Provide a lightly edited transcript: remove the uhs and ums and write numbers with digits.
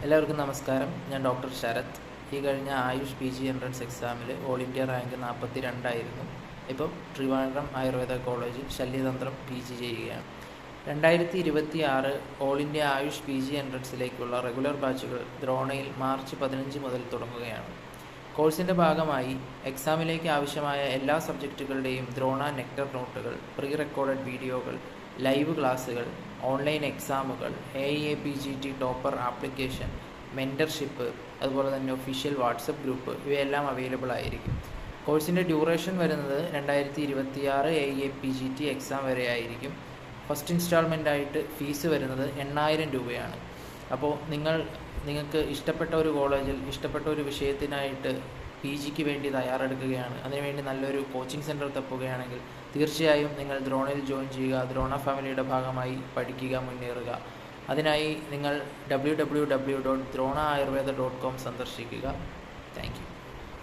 എല്ലാവർക്കും നമസ്കാരം. ഞാൻ ഡോക്ടർ ശരത്. ഈ കഴിഞ്ഞ ആയുഷ് PG എൻട്രൻസ് എക്സാമിൽ ഓൾ ഇന്ത്യ റാങ്ക് 42 ഇപ്പം ട്രിവാൻഡ്രം ആയുർവേദ കോളേജിൽ ശല്യതന്ത്രം PG ചെയ്യുകയാണ്. 2026 ഓൾ ഇന്ത്യ ആയുഷ് PG എൻട്രൻസിലേക്കുള്ള റെഗുലർ ബാച്ചുകൾ ദ്രോണയിൽ മാർച്ച് 15 മുതൽ തുടങ്ങുകയാണ്. കോഴ്സിൻ്റെ ഭാഗമായി എക്സാമിലേക്ക് ആവശ്യമായ എല്ലാ സബ്ജക്റ്റുകളുടെയും ദ്രോണ നെക്ടർ നോട്ടുകൾ, പ്രീ റെക്കോർഡഡ് വീഡിയോകൾ, ലൈവ് ക്ലാസ്സുകൾ, ഓൺലൈൻ എക്സാമുകൾ, AIAPGT ടോപ്പർ ആപ്ലിക്കേഷൻ, മെൻറ്റർഷിപ്പ്, അതുപോലെ തന്നെ ഒഫീഷ്യൽ വാട്സപ്പ് ഗ്രൂപ്പ് ഇവയെല്ലാം അവൈലബിൾ ആയിരിക്കും. കോഴ്സിൻ്റെ ഡ്യൂറേഷൻ വരുന്നത് 2026 AIAPGT എക്സാം വരെ ആയിരിക്കും. ഫസ്റ്റ് ഇൻസ്റ്റാൾമെൻ്റ് ആയിട്ട് ഫീസ് വരുന്നത് 8000 രൂപയാണ്. അപ്പോൾ നിങ്ങൾക്ക് ഇഷ്ടപ്പെട്ട ഒരു കോളേജിൽ ഇഷ്ടപ്പെട്ട ഒരു വിഷയത്തിനായിട്ട് PGക്ക് വേണ്ടി തയ്യാറെടുക്കുകയാണ്, അതിനുവേണ്ടി നല്ലൊരു കോച്ചിങ് സെൻറ്റർ തപ്പുകയാണെങ്കിൽ തീർച്ചയായും നിങ്ങൾ ദ്രോണയിൽ ജോയിൻ ചെയ്യുക. ദ്രോണ ഫാമിലിയുടെ ഭാഗമായി പഠിക്കുക, മുന്നേറുക. അതിനായി നിങ്ങൾ www.dronaayurveda.com സന്ദർശിക്കുക. Thank you.